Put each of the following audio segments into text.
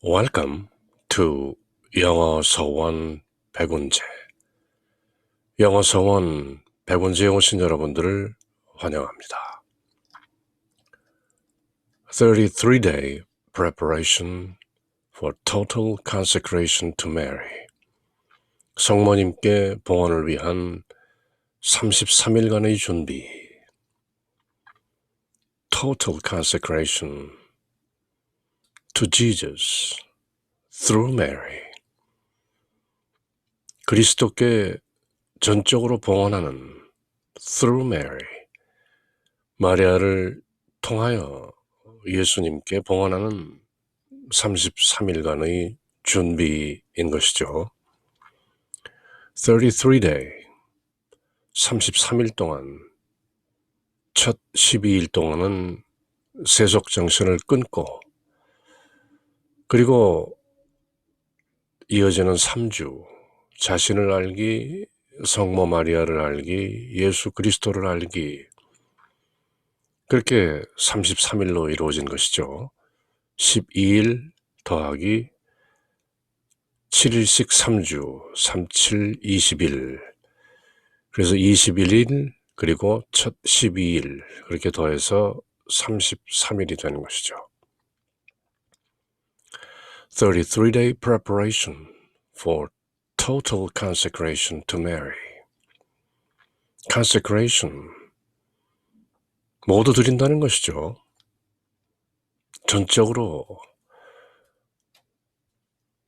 Welcome to 영어 서원 백운재. 영어 서원 백운재에 오신 여러분들을 환영합니다. 33-day preparation for total consecration to Mary. 성모님께 봉헌을 위한 33일간의 준비. Total consecration to Jesus through Mary. 그리스도께 전적으로 봉헌하는 through Mary. 마리아를 통하여 예수님께 봉헌하는 33일간의 준비인 것이죠. 33day, 33일 동안, 첫 12일 동안은 세속정신을 끊고, 그리고 이어지는 3주, 자신을 알기, 성모 마리아를 알기, 예수 그리스도를 알기, 그렇게 33일로 이루어진 것이죠. 12일 더하기 7일씩 3주, 37, 20일. 그래서 21일, 그리고 첫 12일, 그렇게 더해서 33일이 되는 것이죠. 33-day preparation for total consecration to Mary. consecration, 모두 드린다는 것이죠. 전적으로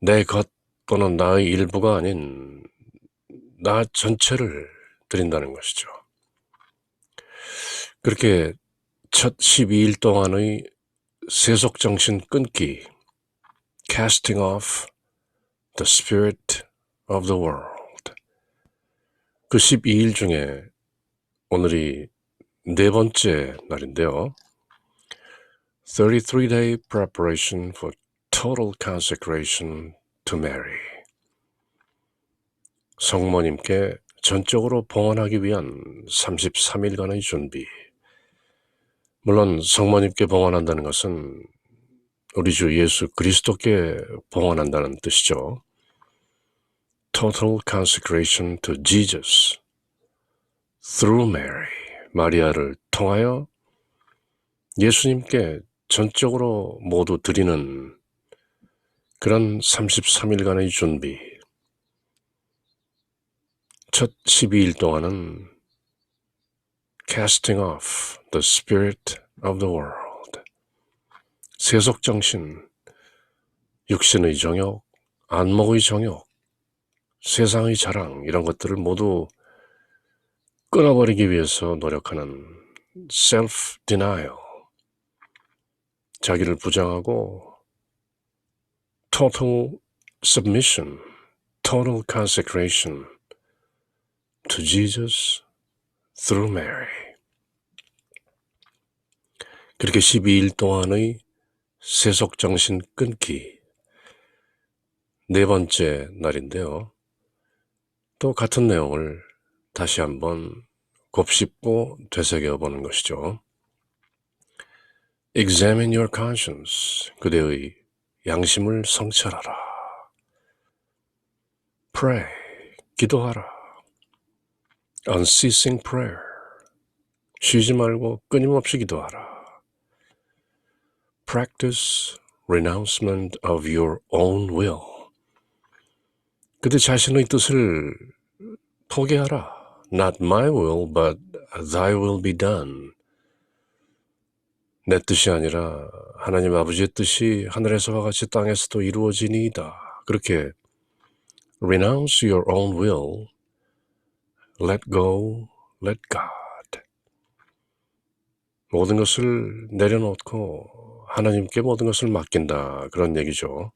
내 것 또는 나의 일부가 아닌 나 전체를 드린다는 것이죠. 그렇게 첫 12일 동안의 세속정신 끊기, casting off the spirit of the world. 그 12일 중에 오늘이 네 번째 날인데요. 33-day preparation for total consecration to Mary. 성모님께 전적으로 봉헌하기 위한 33일간의 준비. 물론 성모님께 봉헌한다는 것은 우리 주 예수 그리스도께 봉헌한다는 뜻이죠. Total consecration to Jesus through Mary. 마리아를 통하여 예수님께 전적으로 모두 드리는 그런 33일간의 준비. 첫 12일 동안은 casting off the spirit of the world. 세속정신, 육신의 정욕, 안목의 정욕, 세상의 자랑, 이런 것들을 모두 끊어버리기 위해서 노력하는 self-denial. 자기를 부정하고 total submission, total consecration to Jesus through Mary. 그렇게 12일 동안의 세속정신 끊기, 네 번째 날인데요. 또 같은 내용을 다시 한번 곱씹고 되새겨보는 것이죠. Examine your conscience. 그대의 양심을 성찰하라. Pray. 기도하라. Unceasing prayer. 쉬지 말고 끊임없이 기도하라. Practice renouncement of your own will. 그대 자신의 뜻을 포기하라. Not my will, but thy will be done. 내 뜻이 아니라 하나님 아버지의 뜻이 하늘에서와 같이 땅에서도 이루어지니이다. 그렇게 renounce your own will, let go, let God. 모든 것을 내려놓고 하나님께 모든 것을 맡긴다. 그런 얘기죠.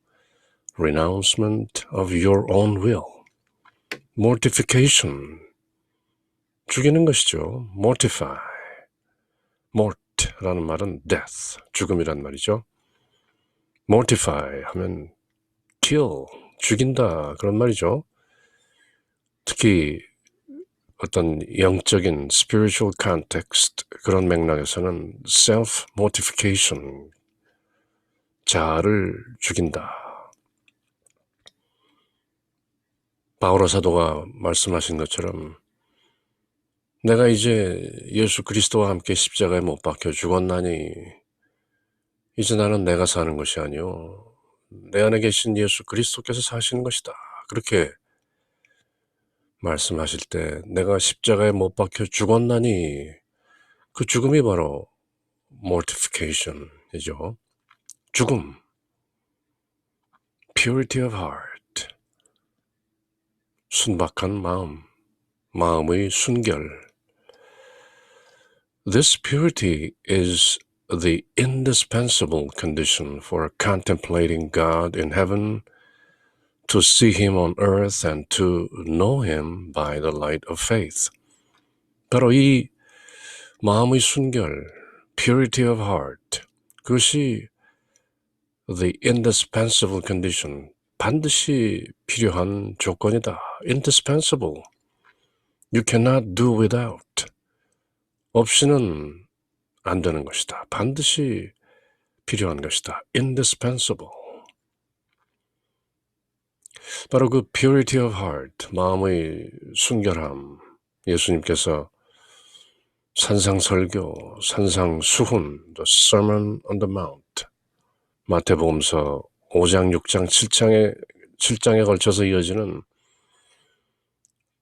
Renouncement of your own will. Mortification. 죽이는 것이죠. Mortify. Mort라는 말은 death, 죽음이란 말이죠. Mortify 하면 kill, 죽인다 그런 말이죠. 특히 어떤 영적인 spiritual context 그런 맥락에서는 self-mortification, 자아를 죽인다. 바오로 사도가 말씀하신 것처럼 내가 이제 예수 그리스도와 함께 십자가에 못 박혀 죽었나니 이제 나는 내가 사는 것이 아니요 내 안에 계신 예수 그리스도께서 사시는 것이다. 그렇게 말씀하실 때 내가 십자가에 못 박혀 죽었나니 그 죽음이 바로 mortification이죠. 죽음, purity of heart, 순박한 마음, 마음의 순결. This purity is the indispensable condition for contemplating God in heaven, to see Him on earth and to know Him by the light of faith. 바로 이 마음의 순결, purity of heart, 그것이 the indispensable condition, 반드시 필요한 조건이다. indispensable. You cannot do without. 없이는 안 되는 것이다. 반드시 필요한 것이다. indispensable. 바로 그 purity of heart, 마음의 순결함, 예수님께서 산상설교, 산상수훈, the Sermon on the Mount, 마태복음서 5장, 6장, 7장에 걸쳐서 이어지는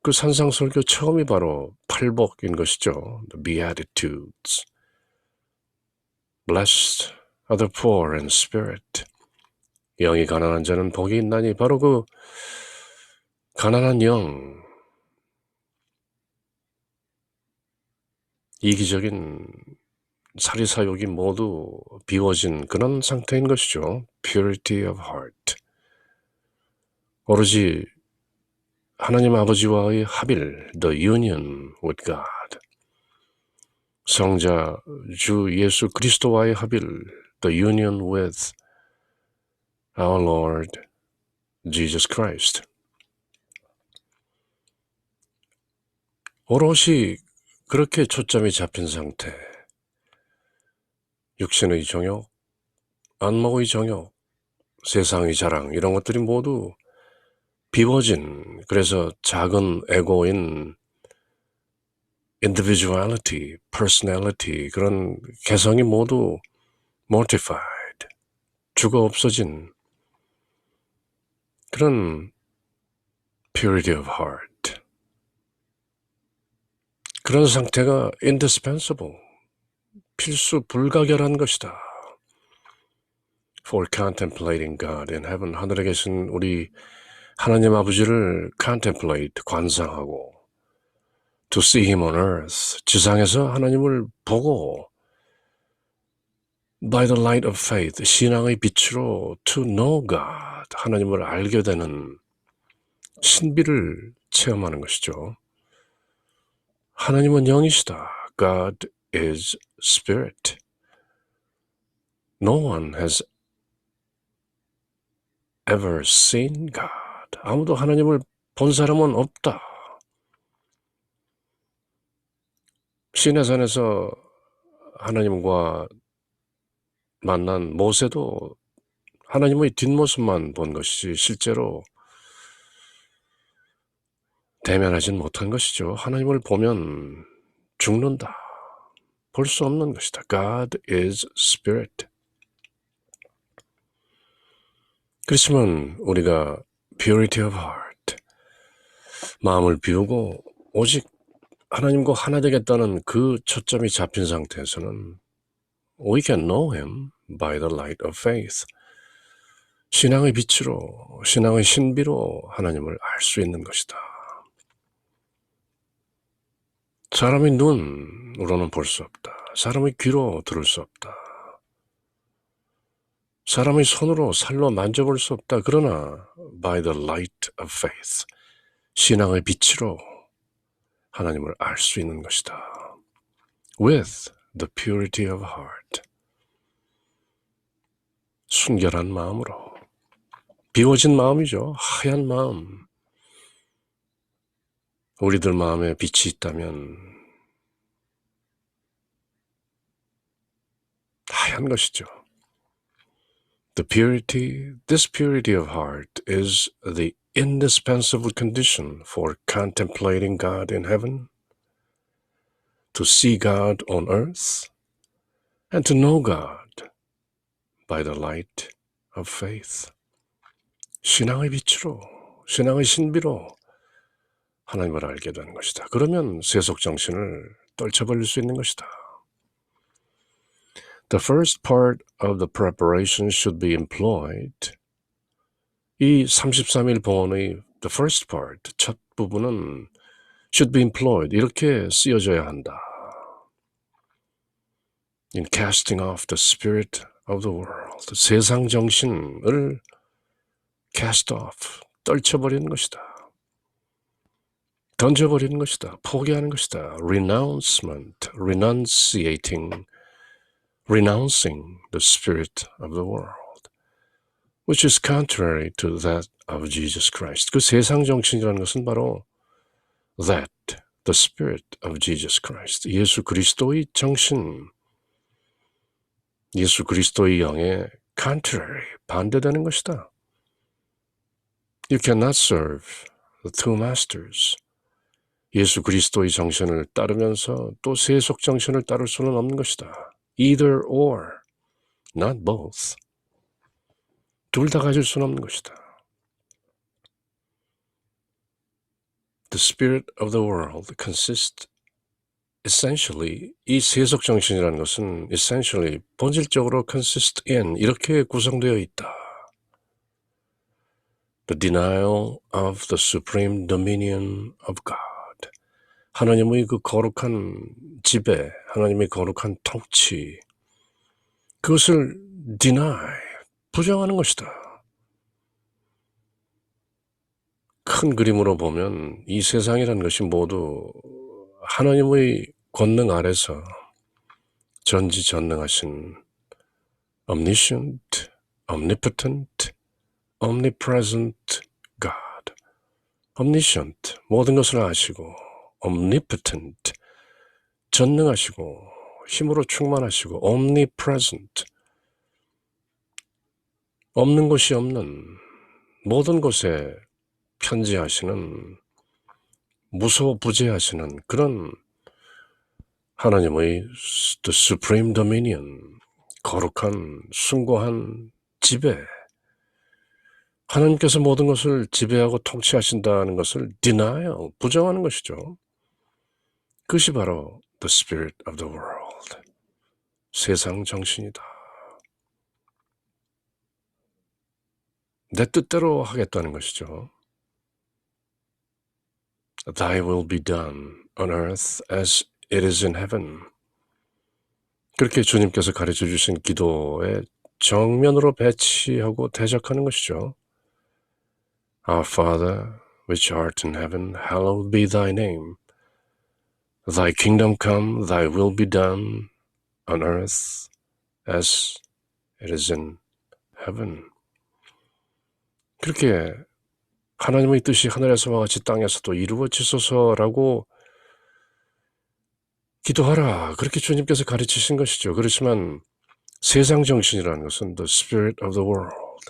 그 산상설교 처음이 바로 팔복인 것이죠. The Beatitudes. Blessed are the poor in spirit. 영이 가난한 자는 복이 있나니 바로 그 가난한 영, 이기적인 사리사욕이 모두 비워진 그런 상태인 것이죠. Purity of heart. 오로지 하나님 아버지와의 합일, the union with God. 성자 주 예수 그리스도와의 합일, the union with our Lord Jesus Christ. 오롯이 그렇게 초점이 잡힌 상태, 육신의 정욕, 안목의 정욕, 세상의 자랑 이런 것들이 모두 비워진, 그래서 작은 에고인 individuality, personality, 그런 개성이 모두 mortified, 죽어 없어진 그런 purity of heart. 그런 상태가 indispensable, 필수 불가결한 것이다. For contemplating God in heaven, 하늘에 계신 우리 하나님 아버지를 contemplate, 관상하고 to see Him on earth, 지상에서 하나님을 보고 by the light of faith, 신앙의 빛으로 to know God, 하나님을 알게 되는 신비를 체험하는 것이죠. 하나님은 영이시다. God is spirit. No one has ever seen God. 아무도 하나님을 본 사람은 없다. 시내산에서 하나님과 만난 모세도 하나님의 뒷모습만 본 것이지 실제로 대면하진 못한 것이죠. 하나님을 보면 죽는다. 볼 수 없는 것이다. God is spirit. 그렇지만 우리가 purity of heart, 마음을 비우고 오직 하나님과 하나 되겠다는 그 초점이 잡힌 상태에서는 we can know Him by the light of faith. 신앙의 빛으로, 신앙의 신비로 하나님을 알 수 있는 것이다. 사람의 눈으로는 볼 수 없다. 사람의 귀로 들을 수 없다. 사람의 손으로 살로 만져볼 수 없다. 그러나 by the light of faith, 신앙의 빛으로 하나님을 알 수 있는 것이다. With the purity of heart, 순결한 마음으로, 비워진 마음이죠. 하얀 마음. 우리들 마음에 빛이 있다면 하얀 것이죠. This purity of heart is the indispensable condition for contemplating God in heaven, to see God on earth, and to know God by the light of faith. 신앙의 빛으로, 신앙의 신비로 하나님을 알게 되는 것이다. 그러면 세속 정신을 떨쳐버릴 수 있는 것이다. The first part of the preparation should be employed. 이 33일 봉헌의 the first part, 첫 부분은 should be employed, 이렇게 쓰여져야 한다. In casting off the spirit of the world, 세상 정신을 cast off, 떨쳐버리는 것이다. 던져버리는 것이다. 포기하는 것이다. Renouncement, renouncing the spirit of the world, which is contrary to that of Jesus Christ. 그 세상 정신이라는 것은 바로 that, the spirit of Jesus Christ, 예수 그리스도의 정신, 예수 그리스도의 영의 contrary, 반대되는 것이다. You cannot serve the two masters. 예수 그리스도의 정신을 따르면서 또 세속 정신을 따를 수는 없는 것이다. Either or, not both. 둘 다 가질 수는 없는 것이다. The spirit of the world consists essentially, 이 세속 정신이라는 것은 essentially, 본질적으로 consist in, 이렇게 구성되어 있다. The denial of the supreme dominion of God. 하나님의 그 거룩한 지배, 하나님의 거룩한 통치, 그것을 deny, 부정하는 것이다. 큰 그림으로 보면 이 세상이라는 것이 모두 하나님의 권능 아래서 전지전능하신 omniscient, omnipotent, omnipresent God, omniscient, 모든 것을 아시고, omnipotent, 전능하시고 힘으로 충만하시고, omnipresent, 없는 것이 없는 모든 곳에 편지하시는, 무소부재하시는 그런 하나님의 the supreme dominion, 거룩한 숭고한 지배, 하나님께서 모든 것을 지배하고 통치하신다는 것을 denial, 부정하는 것이죠. 그것이 바로 the spirit of the world, 세상 정신이다. 내 뜻대로 하겠다는 것이죠. Thy will be done on earth as it is in heaven. 그렇게 주님께서 가르쳐 주신 기도에 정면으로 배치하고 대적하는 것이죠. Our Father, which art in heaven, hallowed be thy name. Thy kingdom come, thy will be done on earth as it is in heaven. 그렇게 하나님의 뜻이 하늘에서와 같이 땅에서도 이루어지소서라고 기도하라. 그렇게 주님께서 가르치신 것이죠. 그렇지만 세상 정신이라는 것은 the spirit of the world,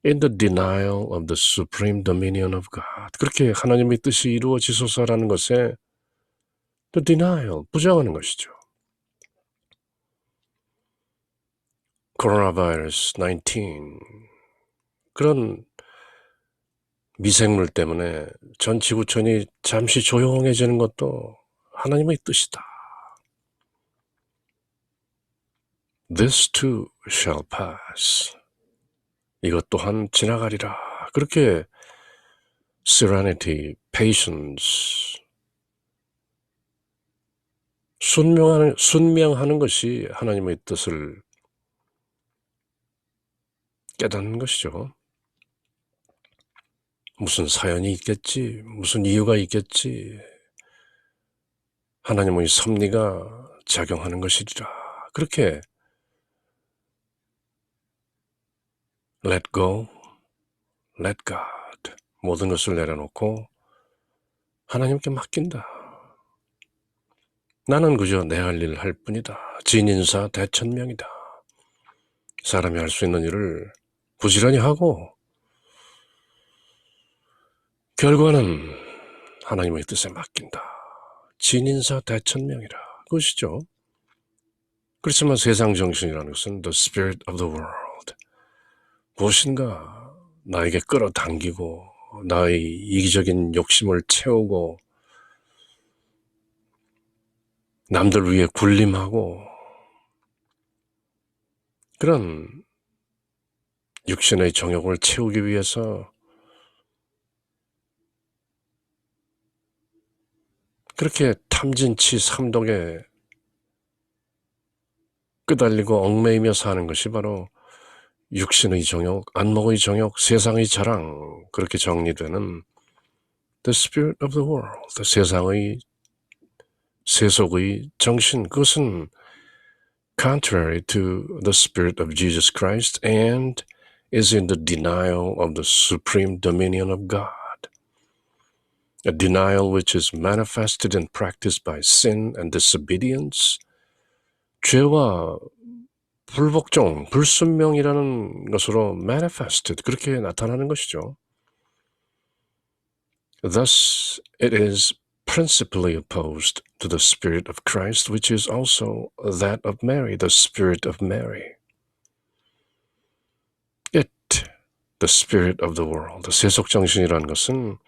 in the denial of the supreme dominion of God. 그렇게 하나님의 뜻이 이루어지소서라는 것에 the denial, 부정하는 것이죠. Coronavirus 19, 그런 미생물 때문에 전 지구촌이 잠시 조용해지는 것도 하나님의 뜻이다. This too shall pass. 이것 또한 지나가리라. 그렇게 serenity, patience, 순명하는 것이 하나님의 뜻을 깨닫는 것이죠. 무슨 사연이 있겠지, 무슨 이유가 있겠지, 하나님의 섭리가 작용하는 것이리라. 그렇게 let go, let God, 모든 것을 내려놓고 하나님께 맡긴다. 나는 그저 내 할 일 할 뿐이다. 진인사 대천명이다. 사람이 할 수 있는 일을 부지런히 하고 결과는 하나님의 뜻에 맡긴다. 진인사 대천명이라 그것이죠. 그렇지만 세상 정신이라는 것은 the spirit of the world. 무엇인가 나에게 끌어당기고 나의 이기적인 욕심을 채우고 남들 위해 군림하고 그런 육신의 정욕을 채우기 위해서 그렇게 탐진치 삼독에 끄달리고 얽매이며 사는 것이 바로 육신의 정욕, 안목의 정욕, 세상의 자랑 그렇게 정리되는 the spirit of the world, 세상의 세속의 정신 그것은 contrary to the spirit of Jesus Christ and is in the denial of the supreme dominion of God. A denial which is manifested and practiced by sin and disobedience. 죄와 불복종, 불순명이라는 것으로 manifested, 그렇게 나타나는 것이죠. Thus, it is principally opposed to the Spirit of Christ, which is also that of Mary, the Spirit of Mary. It, the Spirit of the world, 세속 정신이라는 것은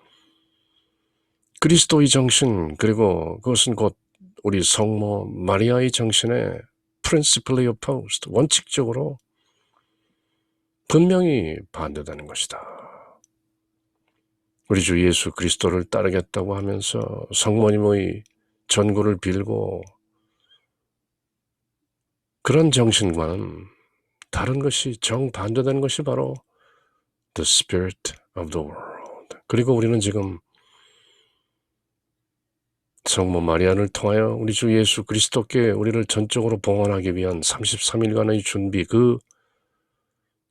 그리스도의 정신, 그리고 그것은 곧 우리 성모 마리아의 정신에 principally opposed, 원칙적으로 분명히 반대되는 것이다. 우리 주 예수 그리스도를 따르겠다고 하면서 성모님의 전구를 빌고 그런 정신과는 다른 것이 정반대되는 것이 바로 the spirit of the world. 그리고 우리는 지금 성모 마리아를 통하여 우리 주 예수 그리스도께 우리를 전적으로 봉헌하기 위한 33일간의 준비 그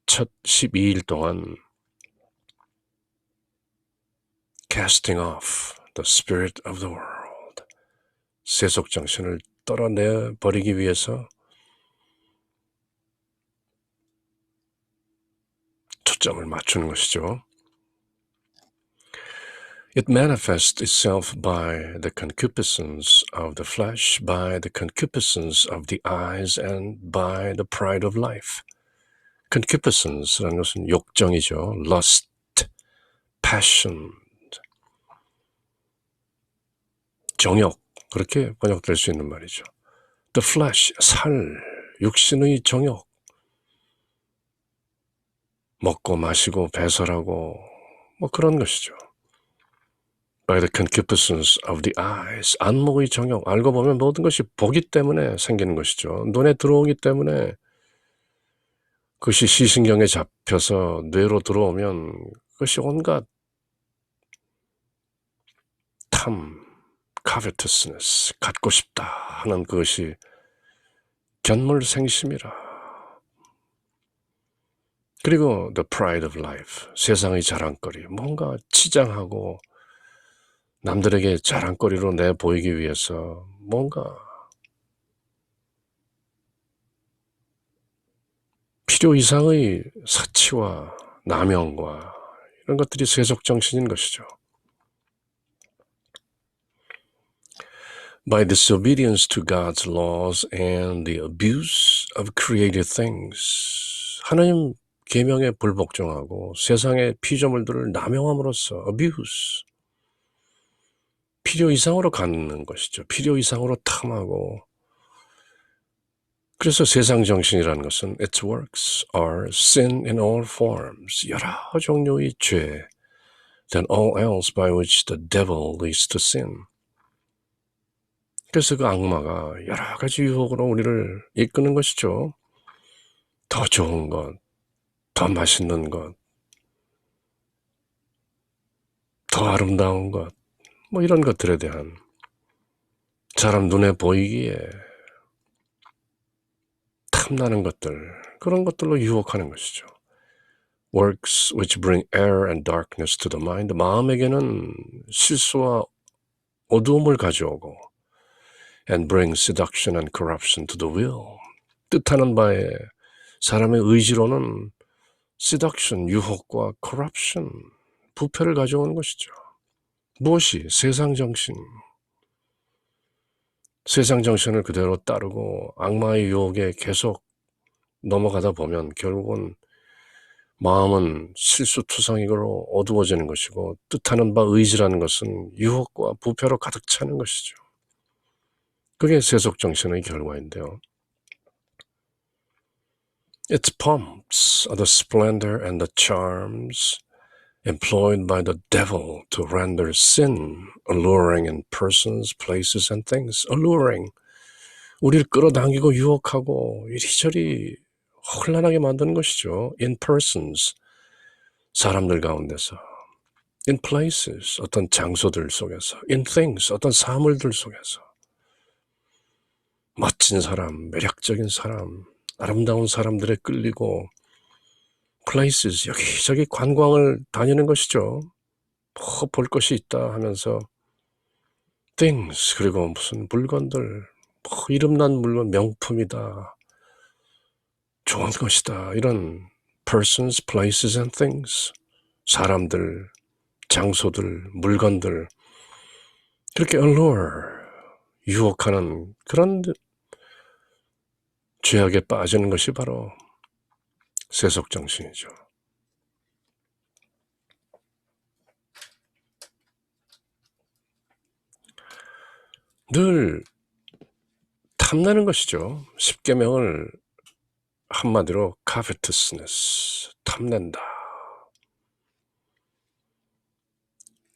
첫 12일 동안 casting off the spirit of the world. 세속 정신을 떨어내 버리기 위해서 초점을 맞추는 것이죠. It manifests itself by the concupiscence of the flesh, by the concupiscence of the eyes, and by the pride of life. concupiscence라는 것은 욕정이죠. lust, passion, 정욕, 그렇게 번역될 수 있는 말이죠. The flesh, 살, 육신의 정욕, 먹고 마시고 배설하고 뭐 그런 것이죠. By the concupiscence of the eyes, 안목의 정욕, 알고 보면 모든 것이 보기 때문에 생기는 것이죠. 눈에 들어오기 때문에 그것이 시신경에 잡혀서 뇌로 들어오면 그것이 온갖 탐, covetousness, 갖고 싶다 하는 그것이 견물생심이라. 그리고 the pride of life, 세상의 자랑거리, 뭔가 치장하고 남들에게 자랑거리로 내보이기 위해서 뭔가 필요 이상의 사치와 남용과 이런 것들이 세속정신인 것이죠. By disobedience to God's laws and the abuse of created things. 하나님 계명에 불복종하고 세상의 피조물들을 남용함으로써 abuse. 필요 이상으로 갖는 것이죠. 필요 이상으로 탐하고. 그래서 세상 정신이라는 것은 its works are sin in all forms. 여러 종류의 죄. than all else by which the devil leads to sin. 그래서 그 악마가 여러 가지 유혹으로 우리를 이끄는 것이죠. 더 좋은 것, 더 맛있는 것, 더 아름다운 것, 뭐 이런 것들에 대한 사람 눈에 보이기에 탐나는 것들, 그런 것들로 유혹하는 것이죠. Works which bring error and darkness to the mind. 마음에게는 실수와 어두움을 가져오고 and bring seduction and corruption to the will. 뜻하는 바에 사람의 의지로는 seduction, 유혹과 corruption, 부패를 가져오는 것이죠. 무엇이? 세상 정신. 세상 정신을 그대로 따르고 악마의 유혹에 계속 넘어가다 보면 결국은 마음은 실수투성이로 어두워지는 것이고 뜻하는 바 의지라는 것은 유혹과 부패로 가득 차는 것이죠. 그게 세속정신의 결과인데요. Its pomps are the splendor and the charms employed by the devil to render sin alluring in persons, places, and things. alluring. 우리를 끌어당기고 유혹하고 이리저리 혼란하게 만드는 것이죠. in persons. 사람들 가운데서. in places. 어떤 장소들 속에서. in things. 어떤 사물들 속에서. 멋진 사람, 매력적인 사람, 아름다운 사람들에 끌리고 places, 여기저기 관광을 다니는 것이죠. 볼 것이 있다 하면서 things, 그리고 무슨 물건들, 이름난 물건, 명품이다, 좋은 것이다, 이런 persons, places and things, 사람들, 장소들, 물건들, 그렇게 allure, 유혹하는 그런 죄악에 빠지는 것이 바로 세속정신이죠. 늘 탐내는 것이죠. 십계명을 한마디로 covetousness, 탐낸다.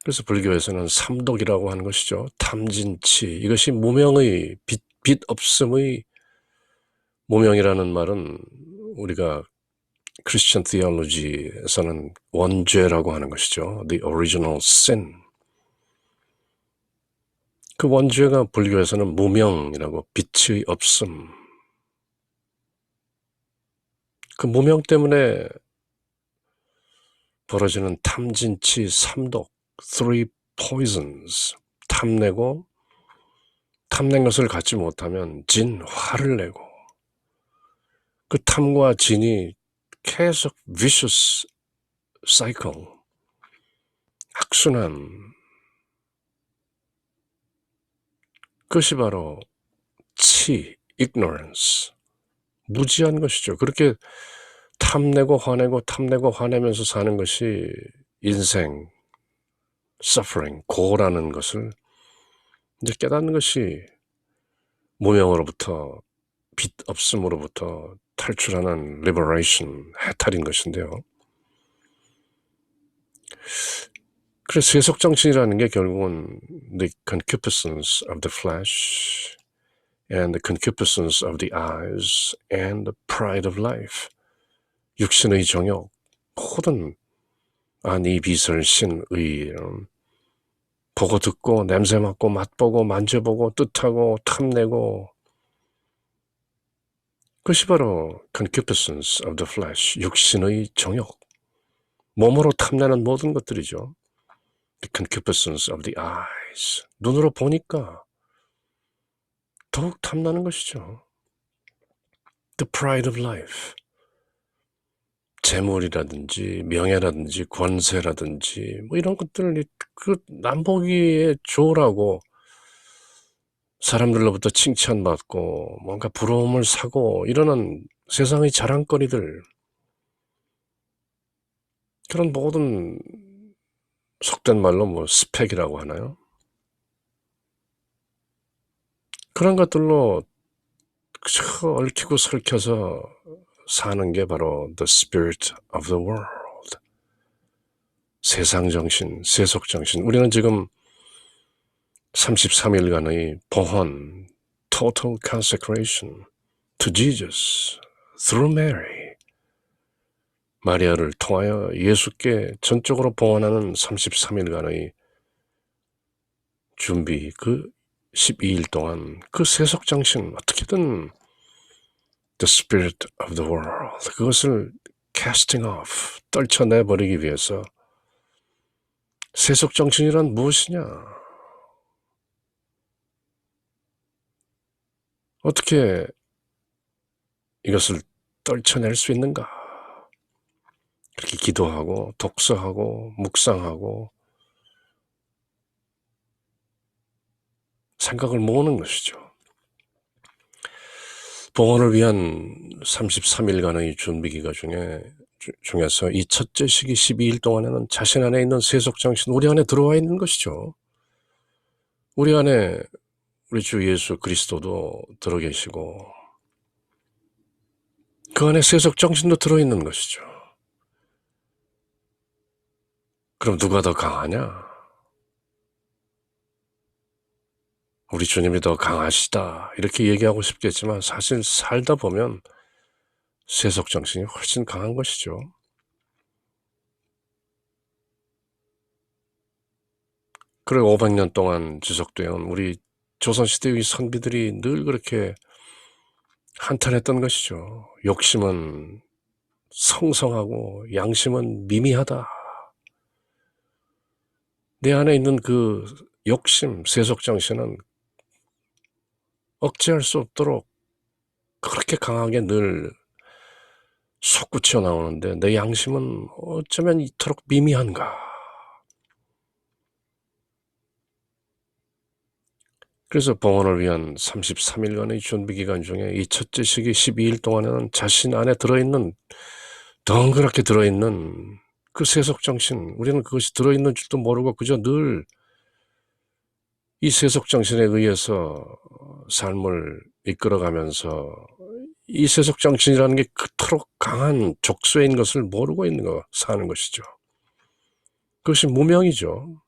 그래서 불교에서는 삼독이라고 하는 것이죠. 탐진치. 이것이 무명의 빛 없음의 무명이라는 말은 우리가 크리스천 theology에서는 원죄라고 하는 것이죠. The original sin. 그 원죄가 불교에서는 무명이라고, 빛의 없음. 그 무명 때문에 벌어지는 탐진치, 삼독, three poisons. 탐내고 탐낸 것을 갖지 못하면 진, 화를 내고 그 탐과 진이 계속 vicious cycle, 악순환. 그것이 바로 치, ignorance, 무지한 것이죠. 그렇게 탐내고 화내고 탐내고 화내면서 사는 것이 인생, suffering, 고라는 것을 이제 깨닫는 것이 무명으로부터, 빛 없음으로부터 탈출하는 liberation, 해탈인 것인데요. 그래서 세속정신이라는 게 결국은 the concupiscence of the flesh and the concupiscence of the eyes and the pride of life. 육신의 정욕, 모든 이 비설신의 보고 듣고 냄새 맡고 맛보고 만져보고 뜻하고 탐내고, 그것이 바로 concupiscence of the flesh, 육신의 정욕, 몸으로 탐내는 모든 것들이죠. The concupiscence of the eyes, 눈으로 보니까 더욱 탐나는 것이죠. The pride of life, 재물이라든지 명예라든지 권세라든지 이런 것들을 그 남보기에 좋으라고 사람들로부터 칭찬받고 뭔가 부러움을 사고 이러는 세상의 자랑거리들, 그런 모든 속된 말로 스펙이라고 하나요? 그런 것들로 얽히고 설켜서 사는 게 바로 the spirit of the world. 세상정신, 세속정신. 우리는 지금 33일간의 봉헌, total consecration to Jesus through Mary, 마리아를 통하여 예수께 전적으로 봉헌하는 33일간의 준비, 그 12일 동안 그 세속정신, 어떻게든 the spirit of the world, 그것을 casting off, 떨쳐내버리기 위해서 세속정신이란 무엇이냐? 어떻게 이것을 떨쳐낼 수 있는가? 그렇게 기도하고 독서하고 묵상하고 생각을 모으는 것이죠. 봉헌을 위한 33일간의 준비기간 중에서 이 첫째 시기 12일 동안에는 자신 안에 있는 세속정신, 우리 안에 들어와 있는 것이죠. 우리 안에 우리 주 예수 그리스도도 들어 계시고 그 안에 세속정신도 들어있는 것이죠. 그럼 누가 더 강하냐? 우리 주님이 더 강하시다 이렇게 얘기하고 싶겠지만 사실 살다 보면 세속정신이 훨씬 강한 것이죠. 그리고 500년 동안 지속되어 온 우리 조선시대의 선비들이 늘 그렇게 한탄했던 것이죠. 욕심은 성성하고 양심은 미미하다. 내 안에 있는 그 욕심, 세속정신은 억제할 수 없도록 그렇게 강하게 늘 솟구쳐 나오는데 내 양심은 어쩌면 이토록 미미한가. 그래서 봉헌을 위한 33일간의 준비기간 중에 이 첫째 시기 12일 동안에는 자신 안에 들어있는, 덩그랗게 들어있는 그 세속정신, 우리는 그것이 들어있는 줄도 모르고 그저 늘 이 세속정신에 의해서 삶을 이끌어가면서 이 세속정신이라는 게 그토록 강한 족쇄인 것을 모르고 사는 것이죠. 그것이 무명이죠.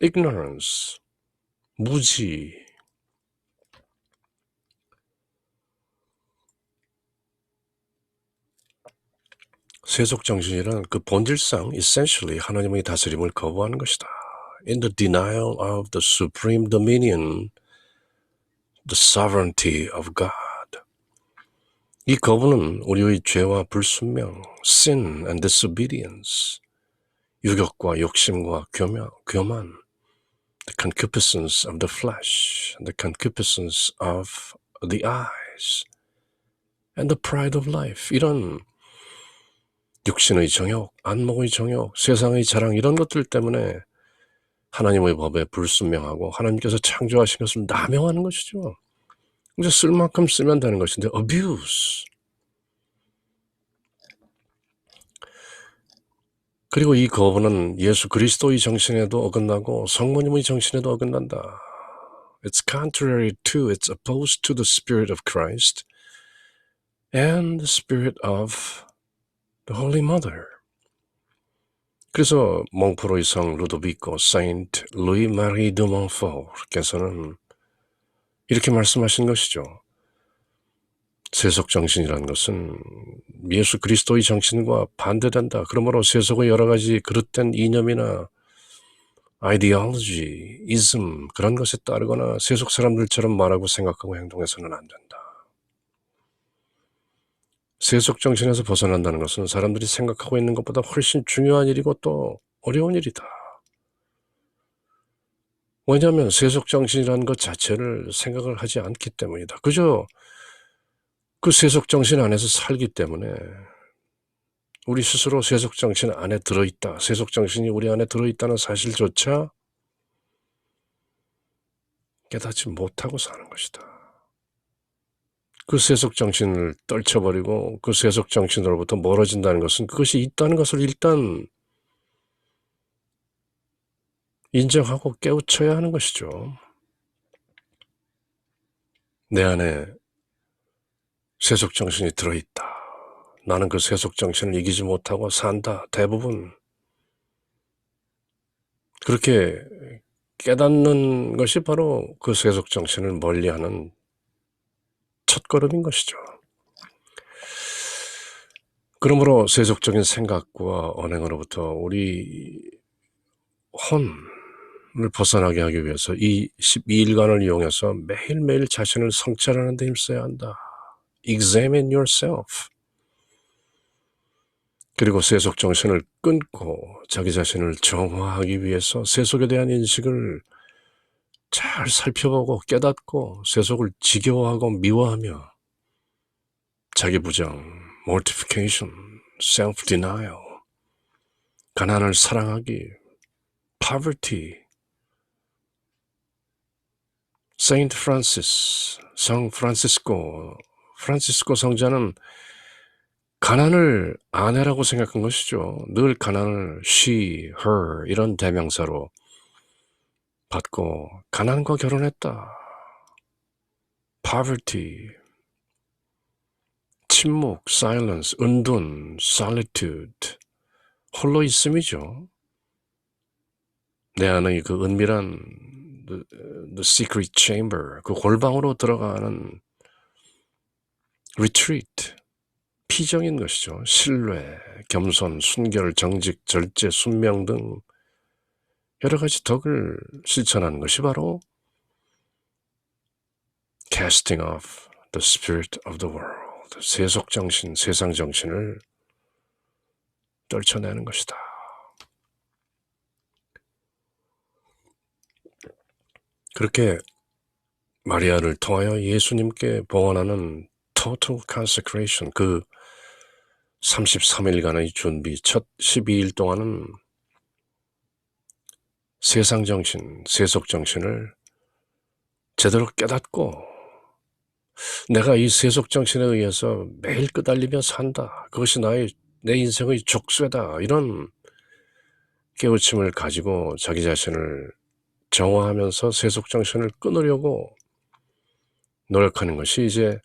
ignorance, 무지. 세속정신이란 그 본질상 essentially 하나님의 다스림을 거부하는 것이다. In the denial of the supreme dominion, the sovereignty of God. 이 거부는 우리의 죄와 불순명, sin and disobedience, 유격과 욕심과 교만, the concupiscence of the flesh, the concupiscence of the eyes, and the pride of life. 이런 육신의 정욕, 안목의 정욕, 세상의 자랑 이런 것들 때문에 하나님의 법에 불순명하고 하나님께서 창조하신 것을 남용하는 것이죠. 이제 쓸 만큼 쓰면 되는 것인데 abuse. 그리고 이 거부는 예수 그리스도의 정신에도 어긋나고 성모님의 정신에도 어긋난다. It's contrary to, it's opposed to the spirit of Christ and the spirit of the Holy Mother. 그래서 몽포로의 성 루도비코 세인트 루이 마리 드 몬포르께서는 이렇게 말씀하신 것이죠. 세속정신이라는 것은 예수 그리스도의 정신과 반대된다. 그러므로 세속의 여러 가지 그릇된 이념이나 아이디올로지, 이즘 그런 것에 따르거나 세속 사람들처럼 말하고 생각하고 행동해서는 안 된다. 세속정신에서 벗어난다는 것은 사람들이 생각하고 있는 것보다 훨씬 중요한 일이고 또 어려운 일이다. 왜냐하면 세속정신이라는 것 자체를 생각을 하지 않기 때문이다. 그저 그 세속정신 안에서 살기 때문에 우리 스스로 세속정신 안에 들어있다. 세속정신이 우리 안에 들어있다는 사실조차 깨닫지 못하고 사는 것이다. 그 세속정신을 떨쳐버리고 그 세속정신으로부터 멀어진다는 것은 그것이 있다는 것을 일단 인정하고 깨우쳐야 하는 것이죠. 내 안에 세속정신이 들어있다. 나는 그 세속정신을 이기지 못하고 산다. 대부분 그렇게 깨닫는 것이 바로 그 세속정신을 멀리하는 첫걸음인 것이죠. 그러므로 세속적인 생각과 언행으로부터 우리 혼을 벗어나게 하기 위해서 이 12일간을 이용해서 매일매일 자신을 성찰하는 데 힘써야 한다. Examine yourself. 그리고 세속정신을 끊고 자기 자신을 정화하기 위해서 세속에 대한 인식을 잘 살펴보고 깨닫고 세속을 지겨워하고 미워하며 자기 부정, mortification, self-denial, 가난을 사랑하기, poverty. Saint Francis, 성 프란시스코 성자는 가난을 아내라고 생각한 것이죠. 늘 가난을 she, her 이런 대명사로 받고 가난과 결혼했다. poverty, 침묵, silence, 은둔, solitude, 홀로 있음이죠. 내 안의 그 은밀한 the secret chamber, 그 골방으로 들어가는 retreat, 피정인 것이죠. 신뢰, 겸손, 순결, 정직, 절제, 순명 등 여러 가지 덕을 실천하는 것이 바로 casting off the spirit of the world, 세속정신, 세상정신을 떨쳐내는 것이다. 그렇게 마리아를 통하여 예수님께 봉헌하는 total consecration, 그 33일간의 준비, 첫 12일 동안은 세상정신, 세속정신을 제대로 깨닫고 내가 이 세속정신에 의해서 매일 끄달리며 산다. 그것이 내 인생의 족쇄다. 이런 깨우침을 가지고 자기 자신을 정화하면서 세속정신을 끊으려고 노력하는 것이 이제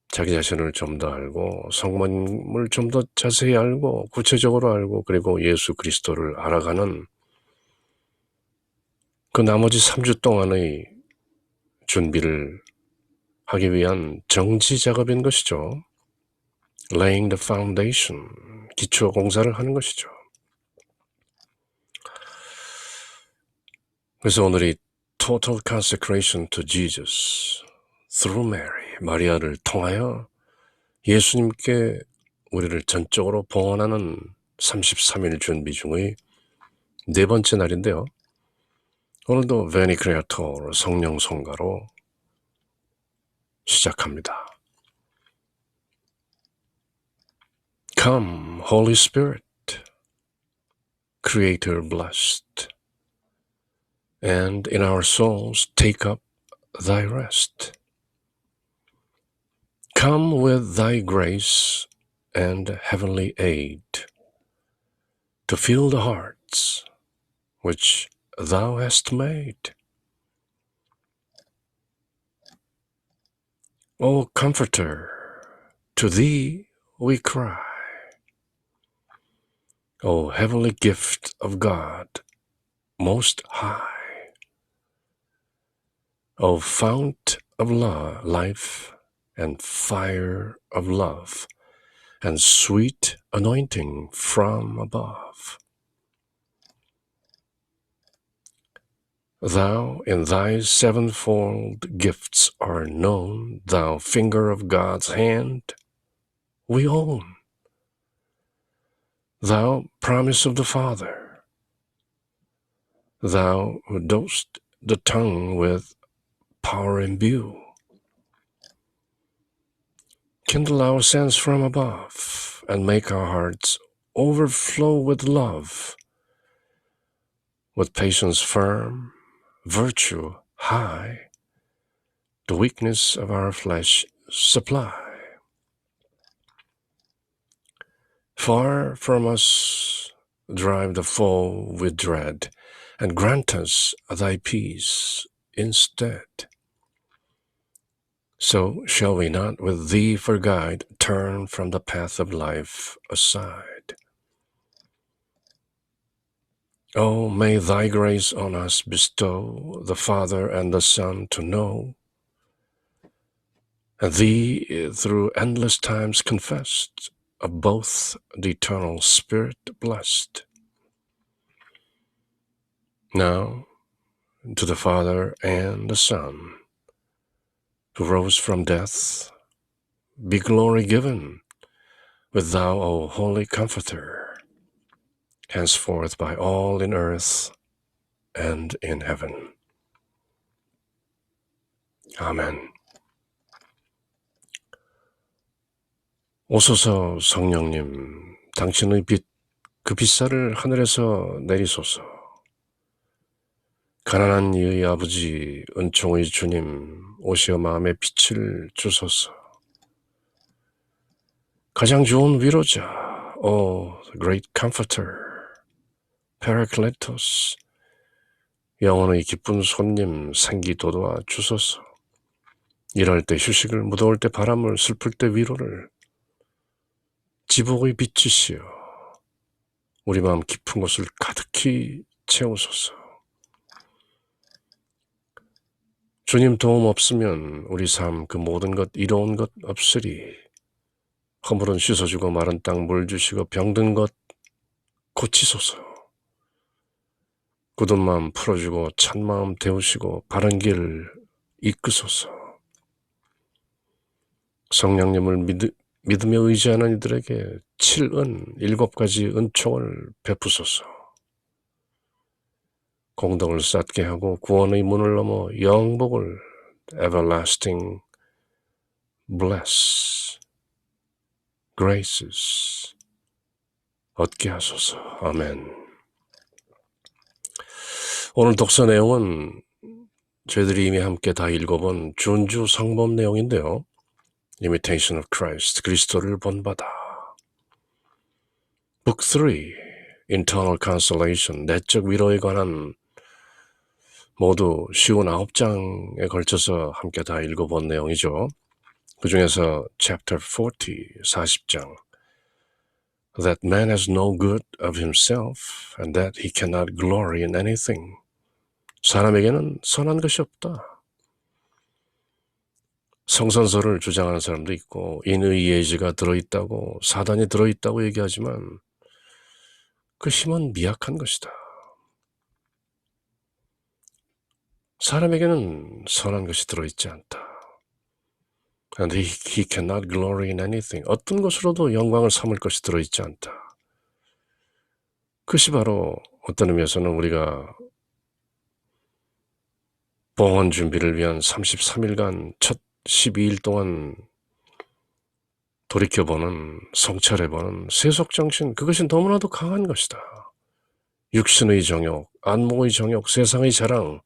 자기 자신을 좀 더 알고 성모님을 좀 더 자세히 알고 구체적으로 알고 그리고 예수 그리스도를 알아가는 그 나머지 3주 동안의 준비를 하기 위한 정지 작업인 것이죠. Laying the foundation, 기초 공사를 하는 것이죠. 그래서 오늘이 Total Consecration to Jesus through Mary, 마리아를 통하여 예수님께 우리를 전적으로 봉헌하는 33일 준비 중의 네 번째 날인데요. 오늘도 Veni Creator, 성령 성가로 시작합니다. Come, Holy Spirit, Creator blessed, and in our souls take up thy rest. Come with thy grace and heavenly aid to fill the hearts which thou hast made. O Comforter, to thee we cry. O heavenly gift of God most high. O fount of life and fire of love and sweet anointing from above. Thou in thy sevenfold gifts are known, thou finger of God's hand we own. Thou promise of the Father, thou who dost the tongue with power imbue, kindle our sense from above and make our hearts overflow with love, with patience firm, virtue high, the weakness of our flesh supply. Far from us drive the foe with dread, and grant us thy peace instead. So shall we not with thee for guide turn from the path of life aside. Oh, may thy grace on us bestow the Father and the Son to know, and thee through endless times confessed, of both the eternal Spirit blessed. Now to the Father and the Son, who rose from death, be glory given, with thou, O Holy Comforter, henceforth by all in earth and in heaven. 아멘. 오소서 성령님, 당신의 빛, 그 빛살을 하늘에서 내리소서. 가난한 이의 아버지, 은총의 주님, 오시어 마음의 빛을 주소서. 가장 좋은 위로자, great comforter, Paracletos, 영혼의 기쁜 손님, 생기 돋아 주소서. 일할 때 휴식을, 무더울 때 바람을, 슬플 때 위로를, 지복의 빛이시여, 우리 마음 깊은 곳을 가득히 채우소서. 주님 도움 없으면 우리 삶 그 모든 것 이로운 것 없으리. 허물은 씻어주고 마른 땅 물 주시고 병든 것 고치소서. 굳은 마음 풀어주고 찬 마음 데우시고 바른 길 이끄소서. 성령님을 믿으며 의지하는 이들에게 7은 7가지 은총을 베푸소서. 공덕을 쌓게 하고 구원의 문을 넘어 영복을 everlasting bless graces 얻게 하소서. 아멘. 오늘 독서 내용은 저희들이 이미 함께 다 읽어본 준주 성범 내용인데요. Imitation of Christ, 그리스도를 본받아. Book 3, Internal Consolation, 내적 위로에 관한 모두 쉬운 9장에 걸쳐서 함께 다 읽어본 내용이죠. 그 중에서 Chapter 40, 40장, That man has no good of himself and that he cannot glory in anything. 사람에게는 선한 것이 없다. 성선설을 주장하는 사람도 있고 인의 예지가 들어있다고 사단이 들어있다고 얘기하지만 그 힘은 미약한 것이다. 사람에게는 선한 것이 들어있지 않다. And he cannot glory in anything. 어떤 것으로도 영광을 삼을 것이 들어있지 않다. 그것이 바로 어떤 의미에서는 우리가 봉헌 준비를 위한 33일간 첫 12일 동안 돌이켜보는, 성찰해보는 세속정신, 그것이 너무나도 강한 것이다. 육신의 정욕, 안목의 정욕, 세상의 자랑,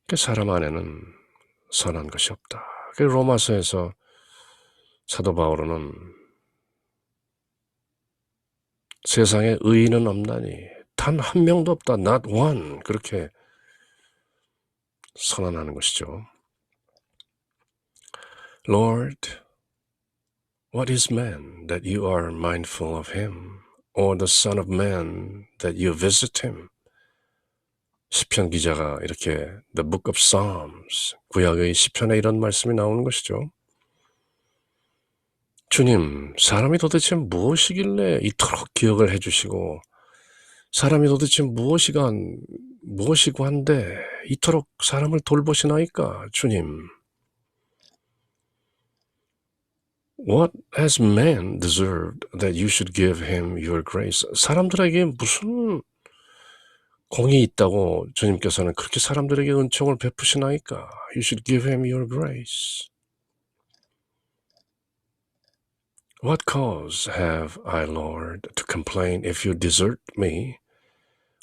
그 사람 안에는 선한 것이 없다. 그 로마서에서 사도 바울은 세상에 의인은 없나니 단 한 명도 없다. Not one. 그렇게 선언하는 것이죠. Lord, what is man that you are mindful of him, or the son of man that you visit him? 시편 기자가 이렇게 The Book of Psalms, 구약의 시편에 이런 말씀이 나오는 것이죠. 주님, 사람이 도대체 무엇이길래 이토록 기억을 해주시고 사람이 도대체 무엇이고 한데 이토록 사람을 돌보시나이까, 주님. What has man deserved that you should give him your grace? 사람들에게 무슨 공이 있다고 주님께서는 그렇게 사람들에게 은총을 베푸시나이까? You should give him your grace. What cause have I, Lord, to complain if you desert me?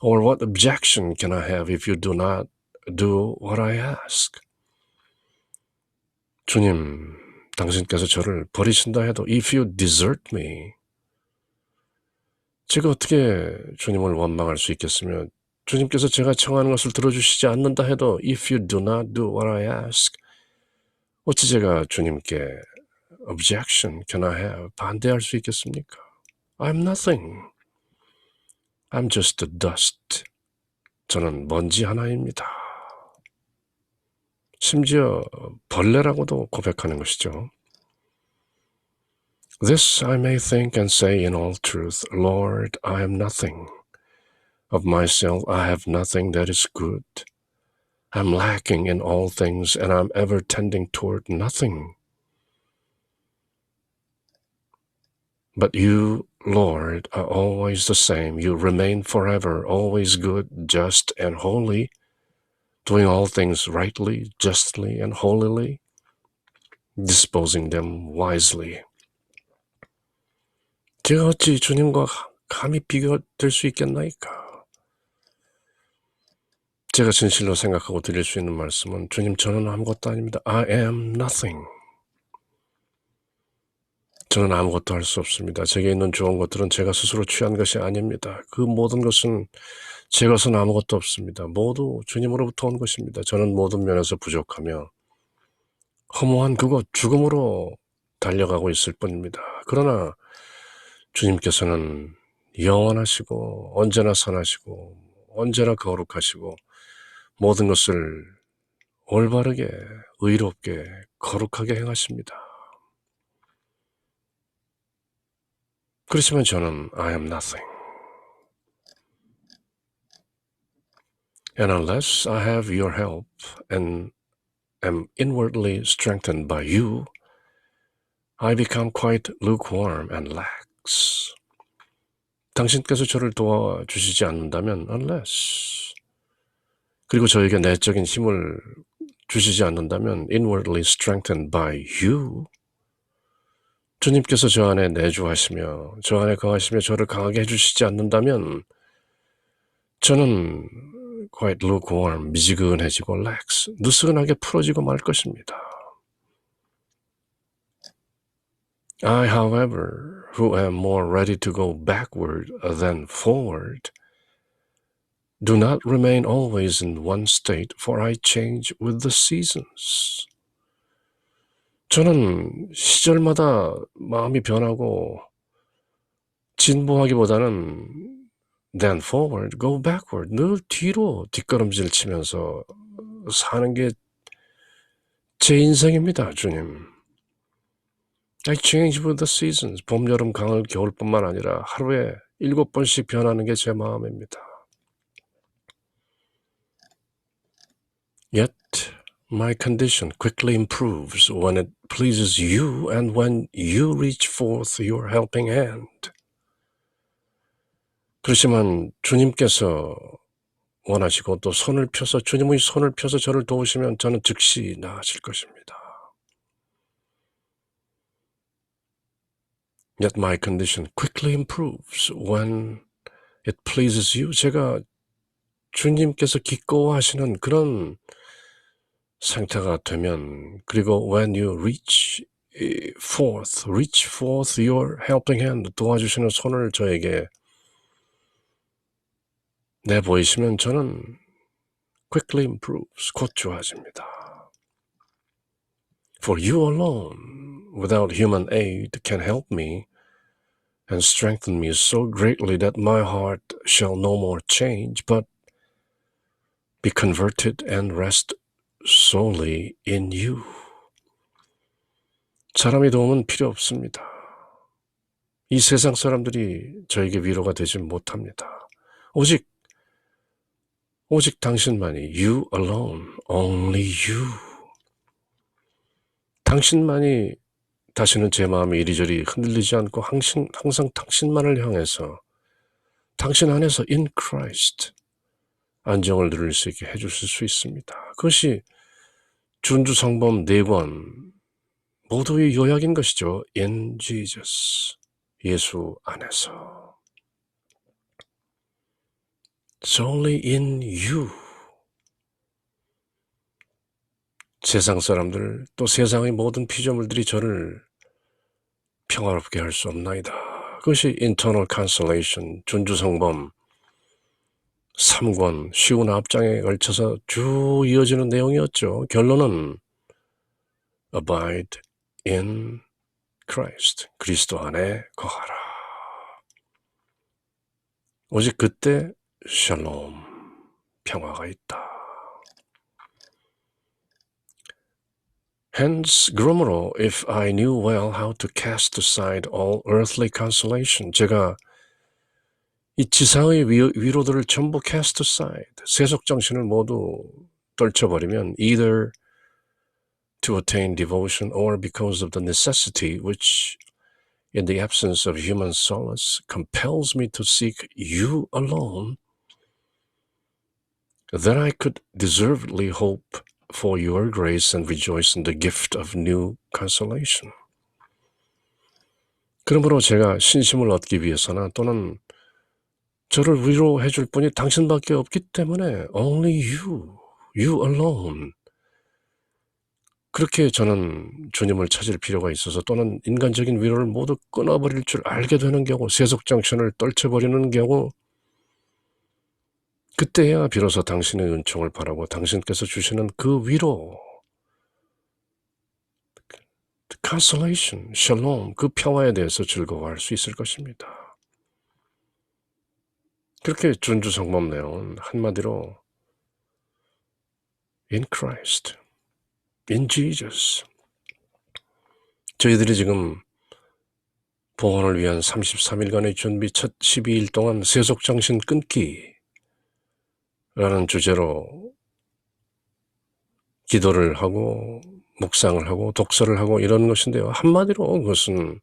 Or what objection can I have if you do not do what I ask? 주님, 당신께서 저를 버리신다 해도 if you desert me, 제가 어떻게 주님을 원망할 수 있겠으며 주님께서 제가 청하는 것을 들어주시지 않는다 해도 if you do not do what I ask, 어찌 제가 주님께 objection can I have, 반대할 수 있겠습니까? I'm nothing. I'm just dust. 저는 먼지 하나입니다. 심지어 벌레라고도 고백하는 것이죠. This I may think and say in all truth, Lord, I am nothing. Of myself I have nothing that is good. I'm lacking in all things and I'm ever tending toward nothing. But you, Lord, are always the same. You remain forever, always good, just, and holy. doing all things rightly, justly, and holily, disposing them wisely. 제가 어찌 주님과 감히 비교될 수 있겠나이까? 제가 진실로 생각하고 드릴 수 있는 말씀은 주님 저는 아무것도 아닙니다. I am nothing. 저는 아무것도 할 수 없습니다. 제게 있는 좋은 것들은 제가 스스로 취한 것이 아닙니다. 그 모든 것은 제 것은 아무것도 없습니다. 모두 주님으로부터 온 것입니다. 저는 모든 면에서 부족하며 허무한 그곳 죽음으로 달려가고 있을 뿐입니다. 그러나 주님께서는 영원하시고 언제나 선하시고 언제나 거룩하시고 모든 것을 올바르게 의롭게 거룩하게 행하십니다. 그렇지만 저는 I am nothing. And unless I have your help and am inwardly strengthened by you, I become quite lukewarm and lax. 당신께서 저를 도와주시지 않는다면 unless 그리고 저에게 내적인 힘을 주시지 않는다면 inwardly strengthened by you 주님께서 저 안에 내주하시며 저 안에 거하시며 저를 강하게 해주시지 않는다면 저는 quite lukewarm, 미지근해지고 lax, 느슨하게 풀어지고 말 것입니다. I, however, who am more ready to go backward than forward, do not remain always in one state, for I change with the seasons. 저는 시절마다 마음이 변하고 진보하기보다는 then forward, go backward, 늘 뒤로 뒷걸음질 치면서 사는 게 제 인생입니다, 주님. I change with the seasons. 봄, 여름, 가을, 겨울뿐만 아니라 하루에 7번씩 변하는 게 제 마음입니다. Yet my condition quickly improves when it pleases you and when you reach forth your helping hand. 그렇지만 주님께서 원하시고 또 손을 펴서 주님의 손을 펴서 저를 도우시면 저는 즉시 나아질 것입니다. Yet my condition quickly improves when it pleases you. 제가 주님께서 기꺼워하시는 그런 상태가 되면 그리고 when you reach forth your helping hand, 도와주시는 손을 저에게 내보이시면 저는 quickly improves, 곧 좋아집니다. For you alone, without human aid, can help me and strengthen me so greatly that my heart shall no more change, but be converted and rest solely in you. 사람의 도움은 필요 없습니다. 이 세상 사람들이 저에게 위로가 되지 못합니다. 오직 당신만이, you alone, only you. 당신만이 다시는 제 마음이 이리저리 흔들리지 않고 항상 당신만을 향해서 당신 안에서 in Christ 안정을 누릴 수 있게 해주실 수 있습니다. 그것이 준주성범 4권 모두의 요약인 것이죠. In Jesus, 예수 안에서. It's only in you. 세상 사람들 또 세상의 모든 피조물들이 저를 평화롭게 할 수 없나이다. 그것이 internal consolation, 준주성범 3권 59장에 걸쳐서 쭉 이어지는 내용이었죠. 결론은 abide in Christ, 그리스도 안에 거하라. 오직 그때 샬롬, 평화가 있다. Hence, 그러므로 if I knew well how to cast aside all earthly consolation, 제가 이 지상의 위로들을 전부 cast aside, 세속 정신을 모두 떨쳐버리면 either to attain devotion or because of the necessity which in the absence of human solace compels me to seek you alone, that I could deservedly hope for your grace and rejoice in the gift of new consolation. 그러므로 제가 신심을 얻기 위해서나 또는 저를 위로해 줄 분이 당신밖에 없기 때문에 only you alone. 그렇게 저는 주님을 찾을 필요가 있어서 또는 인간적인 위로를 모두 끊어버릴 줄 알게 되는 경우, 세속정신을 떨쳐버리는 경우, 그때야 비로소 당신의 은총을 바라고 당신께서 주시는 그 위로, consolation, shalom, 그 평화에 대해서 즐거워할 수 있을 것입니다. 그렇게 준주 성범 내용은 한마디로 in Christ, in Jesus. 저희들이 지금 봉헌을 위한 33일간의 준비 첫 12일 동안 세속정신 끊기라는 주제로 기도를 하고 묵상을 하고 독서를 하고 이런 것인데요. 한마디로 그것은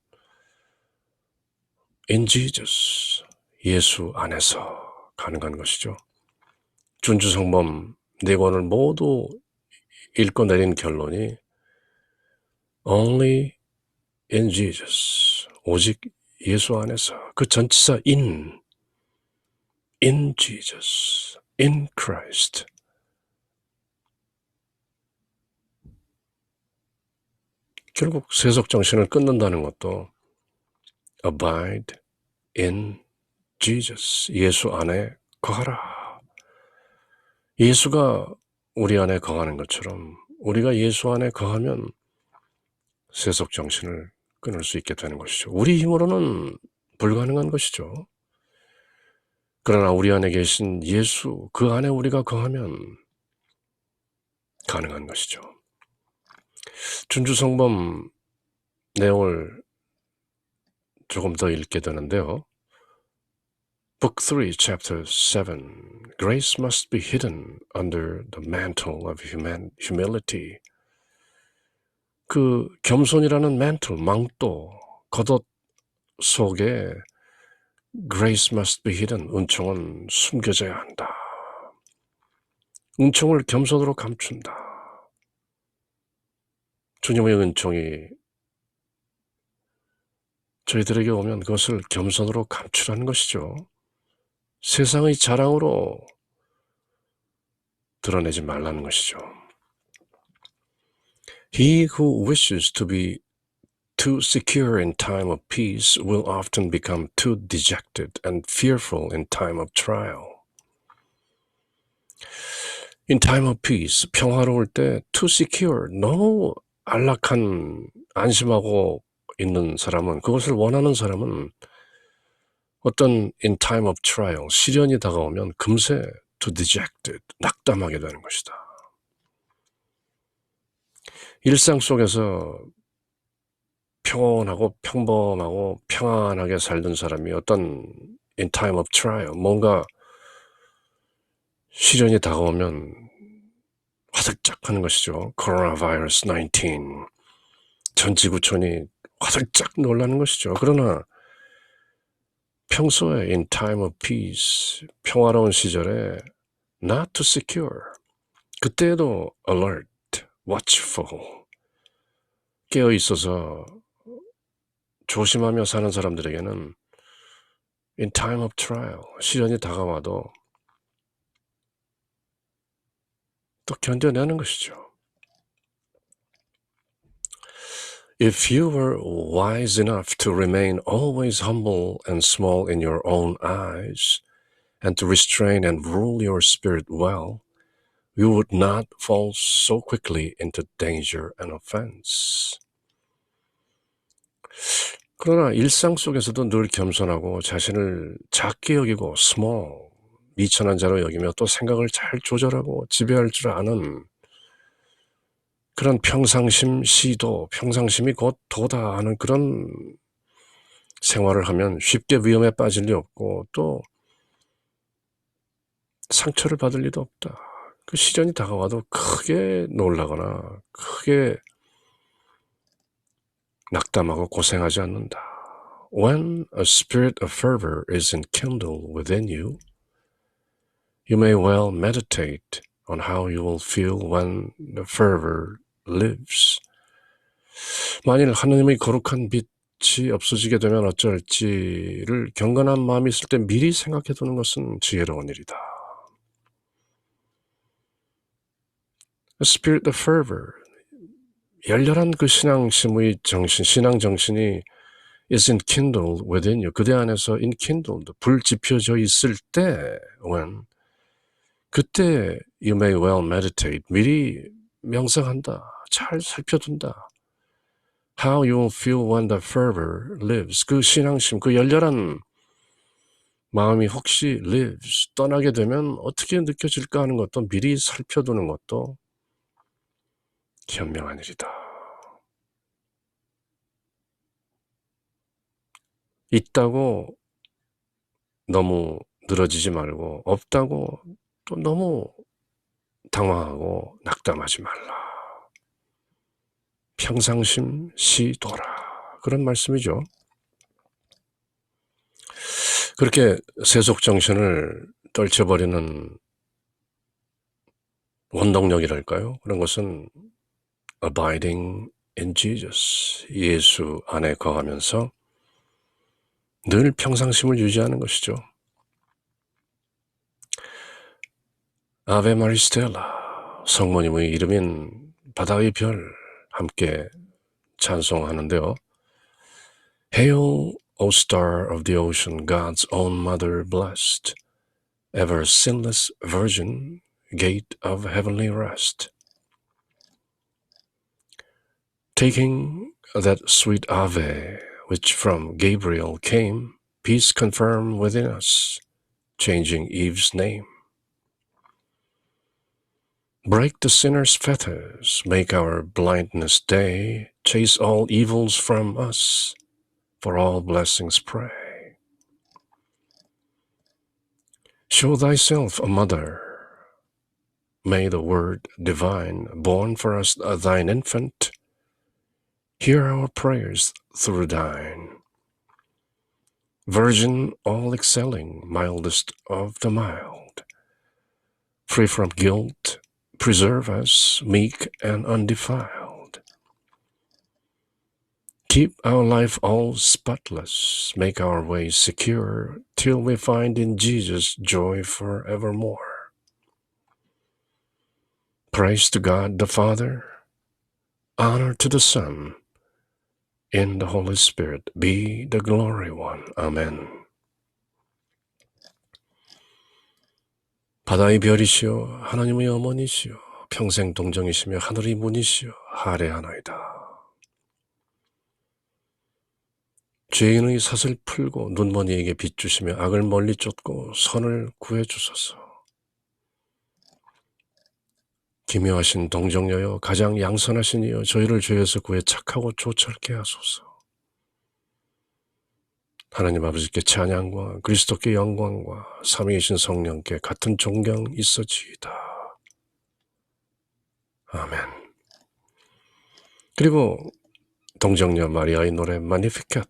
in Jesus, 예수 안에서 가능한 것이죠. 준주성범 4권을 모두 읽고 내린 결론이 only in Jesus, 오직 예수 안에서, 그 전치사 in Jesus, in Christ. 결국 세속정신을 끊는다는 것도 abide in Jesus, 예수 안에 거하라. 예수가 우리 안에 거하는 것처럼 우리가 예수 안에 거하면 세속정신을 끊을 수 있게 되는 것이죠. 우리 힘으로는 불가능한 것이죠. 그러나 우리 안에 계신 예수, 그 안에 우리가 거하면 가능한 것이죠. 준주성범 내용을 조금 더 읽게 되는데요. Book 3, Chapter 7. Grace must be hidden under the mantle of humility. 그 겸손이라는 mantle, 망토, 겉옷 속에 Grace must be hidden, 은총은 숨겨져야 한다. 은총을 겸손으로 감춘다. 주님의 은총이 저희들에게 오면 그것을 겸손으로 감추라는 것이죠. 세상의 자랑으로 드러내지 말라는 것이죠. He who wishes to be too secure in time of peace will often become too dejected and fearful in time of trial. In time of peace, 평화로울 때 too secure, 너무 안락한, 안심하고 있는 사람은, 그것을 원하는 사람은 어떤 in time of trial, 시련이 다가오면 금세 too dejected, 낙담하게 되는 것이다. 일상 속에서 평온하고 평범하고 평안하게 살던 사람이 어떤 in time of trial, 뭔가 시련이 다가오면 화들짝 하는 것이죠. 코로나 바이러스 19, 전 지구촌이 화들짝 놀라는 것이죠. 그러나 평소에 in time of peace, 평화로운 시절에 not too secure, 그때에도 alert, watchful, 깨어 있어서 조심하며 사는 사람들에게는 in time of trial, 시련이 다가와도 또 견뎌내는 것이죠. If you were wise enough to remain always humble and small in your own eyes, and to restrain and rule your spirit well, you would not fall so quickly into danger and offense. 그러나 일상 속에서도 늘 겸손하고 자신을 작게 여기고 small, 미천한 자로 여기며 또 생각을 잘 조절하고 지배할 줄 아는 그런 평상심 시도, 평상심이 곧 도다 하는 그런 생활을 하면 쉽게 위험에 빠질 리 없고 또 상처를 받을 리도 없다. 그 시련이 다가와도 크게 놀라거나 크게 낙담하고 고생하지 않는다. When a spirit of fervor is enkindled within you, You may well meditate on how you will feel when the fervor lives. 만일 하느님의 거룩한 빛이 없어지게 되면 어쩔지를 경건한 마음이 있을 때 미리 생각해 두는 것은 지혜로운 일이다. The spirit of fervor, 열렬한 그 신앙심의 정신, 신앙 정신이 is enkindled within you. 그대 안에서 enkindled, 불 지펴져 있을 때, 그때 you may well meditate, 미리 명상한다, 잘 살펴둔다. How you will feel when the fervor lives. 그 신앙심, 그 열렬한 마음이 혹시 lives, 떠나게 되면 어떻게 느껴질까 하는 것도 미리 살펴두는 것도 현명한 일이다. 있다고 너무 늘어지지 말고 없다고 또 너무 당황하고 낙담하지 말라. 평상심 시도라. 그런 말씀이죠. 그렇게 세속정신을 떨쳐버리는 원동력이랄까요? 그런 것은 abiding in Jesus, 예수 안에 거하면서 늘 평상심을 유지하는 것이죠. 아베 마리스텔라, 성모님의 이름인 바다의 별 함께 찬송하는데요. Hail, O star of the ocean, God's own mother blessed, ever sinless virgin, gate of heavenly rest. Taking that sweet Ave, which from Gabriel came, peace confirm within us, changing Eve's name. Break the sinner's fetters, make our blindness day, chase all evils from us, for all blessings pray. Show thyself a mother, may the Word divine, born for us thine infant, hear our prayers through thine. Virgin all excelling, mildest of the mild, free from guilt, preserve us, meek and undefiled. Keep our life all spotless, make our way secure, till we find in Jesus joy forevermore. Praise to God the Father, honor to the Son, in the Holy Spirit be the glory one. Amen. 바다의 별이시여 하나님의 어머니시여 평생 동정이시며 하늘의 문이시여 하례하나이다. 죄인의 삿을 풀고 눈먼이에게 빛주시며 악을 멀리 쫓고 선을 구해주소서. 기묘하신 동정녀여 가장 양선하신 이여 저희를 죄에서 구해 착하고 조철케 하소서. 하나님 아버지께 찬양과 그리스도께 영광과 삼위이신 성령께 같은 존경 있어지이다. 아멘. 그리고 동정녀 마리아의 노래 Magnificat.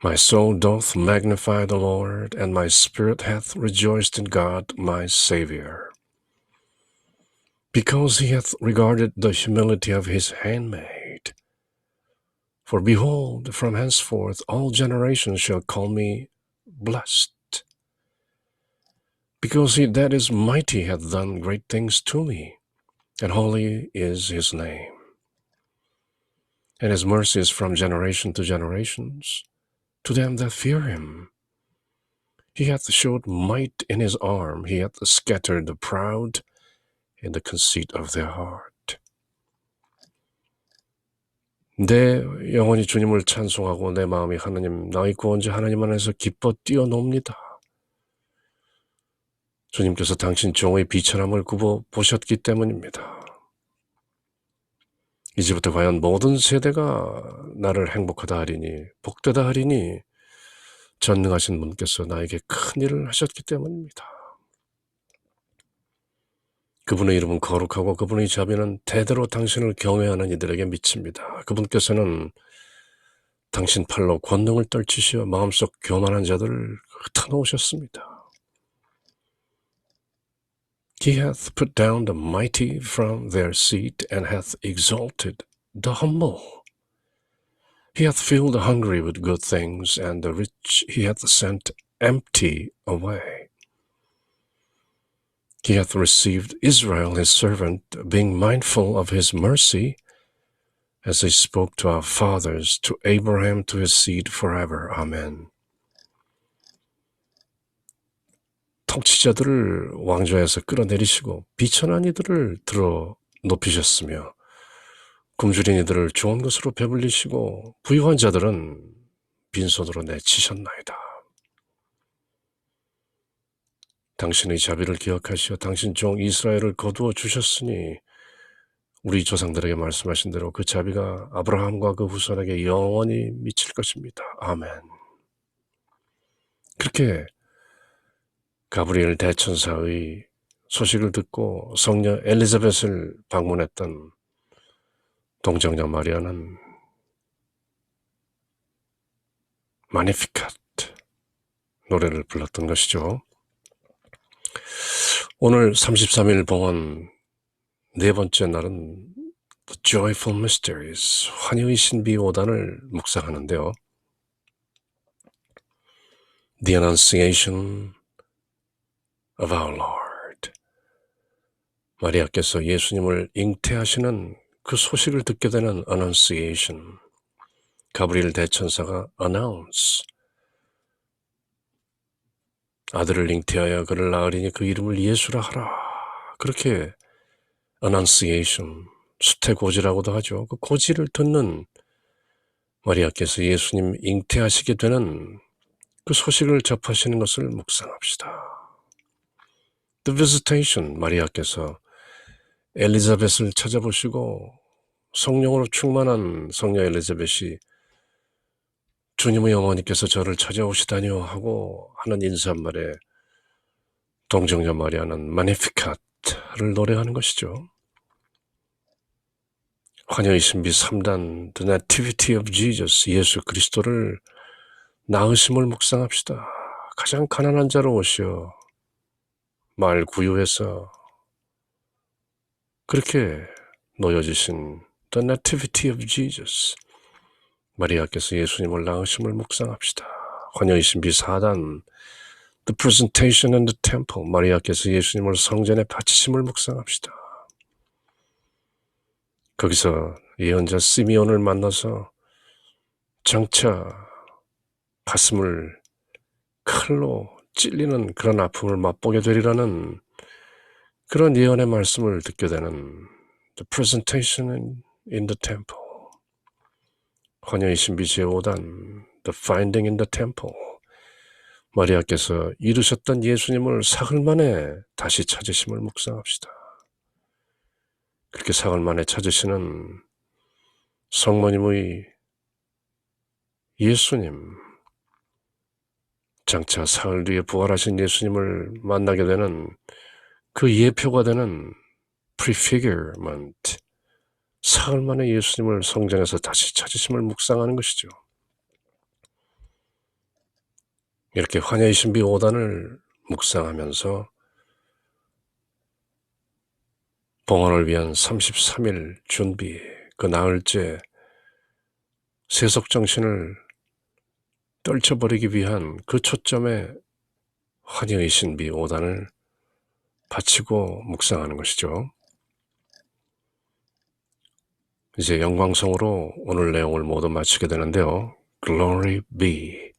My soul doth magnify the Lord, and my spirit hath rejoiced in God my Saviour, because he hath regarded the humility of his handmaid. For behold, from henceforth all generations shall call me blessed, because he that is mighty hath done great things to me, and holy is his name. And his mercy is from generation to generations, to them that fear him. He hath showed might in his arm, he hath scattered the proud in the conceit of their heart. 내 영혼이 주님을 찬송하고 내 마음이 하나님, 나의 구원자 하나님 안에서 기뻐 뛰어놉니다. 주님께서 당신 종의 비천함을 굽어 보셨기 때문입니다. 이제부터 과연 모든 세대가 나를 행복하다 하리니 복되다 하리니 전능하신 분께서 나에게 큰 일을 하셨기 때문입니다. 그분의 이름은 거룩하고 그분의 자비는 대대로 당신을 경외하는 이들에게 미칩니다. 그분께서는 당신 팔로 권능을 떨치시어 마음속 교만한 자들을 흩어놓으셨습니다. He hath put down the mighty from their seat, and hath exalted the humble. He hath filled the hungry with good things, and the rich he hath sent empty away. He hath received Israel his servant, being mindful of his mercy, as he spoke to our fathers, to Abraham, to his seed forever. Amen. 통치자들을 왕좌에서 끌어내리시고 비천한 이들을 들어 높이셨으며 굶주린 이들을 좋은 것으로 배불리시고 부유한 자들은 빈손으로 내치셨나이다. 당신의 자비를 기억하시어 당신 종 이스라엘을 거두어 주셨으니 우리 조상들에게 말씀하신 대로 그 자비가 아브라함과 그 후손에게 영원히 미칠 것입니다. 아멘. 그렇게 가브리엘 대천사의 소식을 듣고 성녀 엘리자벳을 방문했던 동정녀 마리아는 마니피카트 노래를 불렀던 것이죠. 오늘 33일 봉헌 네 번째 날은 The Joyful Mysteries, 환희의 신비 5단을 묵상하는데요. The Annunciation of our Lord. 마리아께서 예수님을 잉태하시는 그 소식을 듣게 되는 Annunciation. 가브리엘 대천사가 Announce. 아들을 잉태하여 그를 낳으리니 그 이름을 예수라 하라. 그렇게 Annunciation, 수태고지라고도 하죠. 그 고지를 듣는 마리아께서 예수님 잉태하시게 되는 그 소식을 접하시는 것을 묵상합시다. The Visitation, 마리아께서 엘리자벳을 찾아보시고 성령으로 충만한 성녀 엘리자벳이 주님의 어머니께서 저를 찾아오시다니요 하고 하는 인사말에 동정녀 마리아는 마니피카트를 노래하는 것이죠. 환희의 신비 3단 The Nativity of Jesus, 예수 그리스도를 낳으심을 묵상합시다. 가장 가난한 자로 오시어 말 구유해서 그렇게 놓여지신 The Nativity of Jesus, 마리아께서 예수님을 낳으심을 묵상합시다. 환희의 신비 4단 The Presentation in the Temple, 마리아께서 예수님을 성전에 바치심을 묵상합시다. 거기서 예언자 시미온을 만나서 장차 가슴을 칼로 찔리는 그런 아픔을 맛보게 되리라는 그런 예언의 말씀을 듣게 되는 The Presentation in the Temple, 환희의 신비 제5단 The Finding in the Temple, 마리아께서 이루셨던 예수님을 사흘 만에 다시 찾으심을 묵상합시다. 그렇게 사흘 만에 찾으시는 성모님의 예수님, 장차 사흘 뒤에 부활하신 예수님을 만나게 되는 그 예표가 되는 prefigurement, 사흘 만에 예수님을 성전에서 다시 찾으심을 묵상하는 것이죠. 이렇게 환희의 신비 5단을 묵상하면서 봉헌을 위한 33일 준비, 그 나흘째 세속정신을 떨쳐버리기 위한 그 초점에 환희의 신비 5단을 바치고 묵상하는 것이죠. 이제 영광성으로 오늘 내용을 모두 마치게 되는데요. Glory be.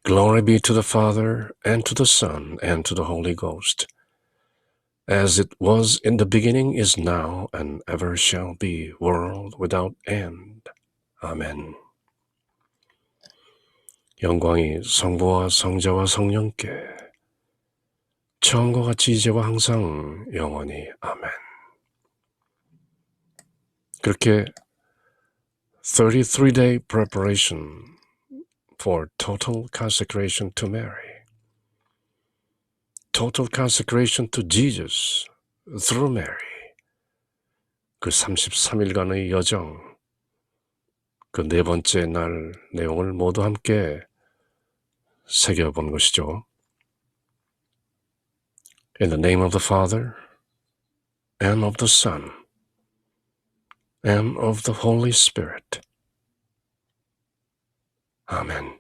Glory be to the Father, and to the Son, and to the Holy Ghost, as it was in the beginning, is now, and ever shall be, world without end. 아멘. 영광이 성부와 성자와 성령께 처음과 같이 이제와 항상 영원히. 아멘. 그렇게 33-day preparation for total consecration to Mary, total consecration to Jesus through Mary, 그 33일간의 여정, 그 네 번째 날 내용을 모두 함께 새겨본 것이죠. In the name of the Father, and of the Son, and of the Holy Spirit. Amen.